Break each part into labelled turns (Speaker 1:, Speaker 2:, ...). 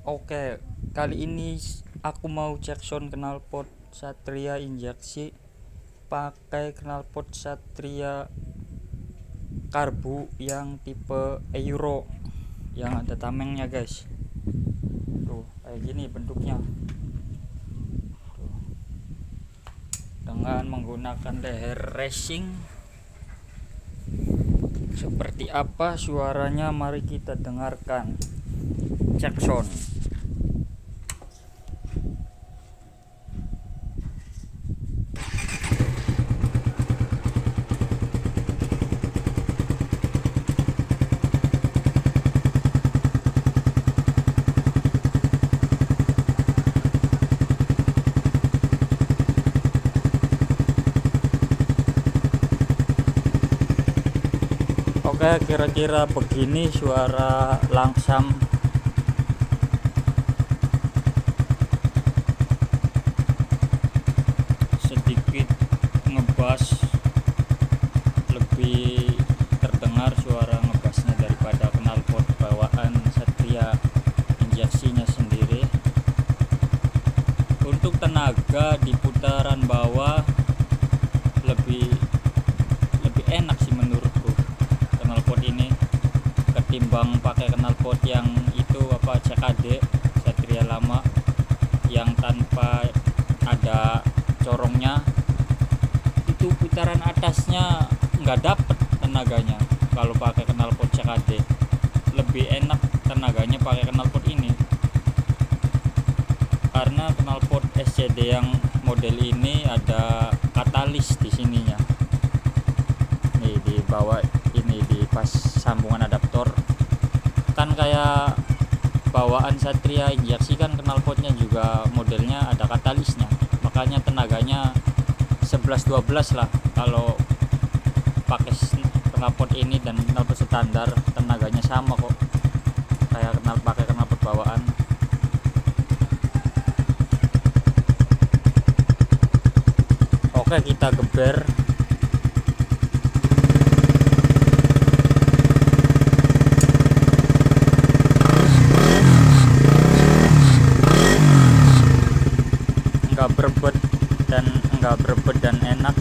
Speaker 1: Oke, kali ini aku mau cek sound knalpot Satria Injeksi pakai knalpot Satria karbu yang tipe Euro yang ada tamengnya guys. Tuh, kayak gini bentuknya. Tuh. Dengan menggunakan leher racing. Seperti apa suaranya, mari kita dengarkan. Cek sound. Oke, kira-kira begini suara langsung. Sedikit ngebas, lebih terdengar suara ngebasnya daripada knalpot bawaan Satria injeksinya sendiri. Untuk tenaga di putaran bawah lebih enak sih menurutku knalpot ini ketimbang pakai knalpot yang itu SCD Satria lama yang tanpa ada corongnya. Itu putaran atasnya nggak dapet tenaganya. Kalau pakai knalpot SCD lebih enak tenaganya pakai knalpot ini, karena knalpot SCD yang model ini ada katalis di sininya. Nih di bawah ini, di pas sambungan adaptor kan kayak bawaan Satria injeksi kan knalpotnya juga modelnya ada katalisnya, makanya tenaganya 11-12 lah. Kalau pakai knalpot ini dan knalpot standar tenaganya sama kok, kayak pakai knalpot bawaan. Oke, kita geber. Enggak berebet dan enak.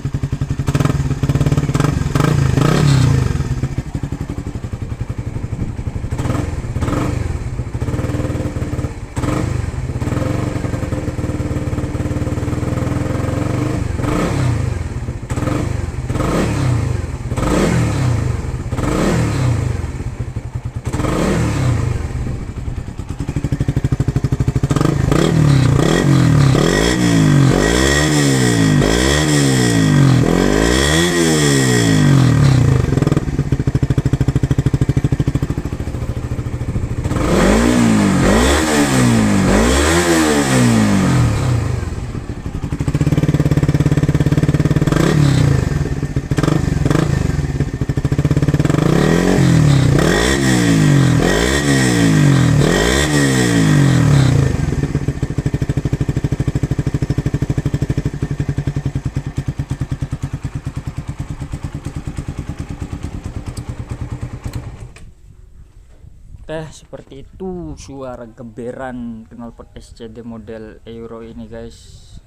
Speaker 1: Seperti itu suara geberan knalpot SCD model Euro ini guys.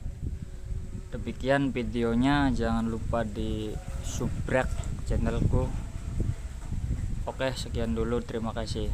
Speaker 1: Demikian videonya, jangan lupa di subscribe channelku. Oke, sekian dulu, terima kasih.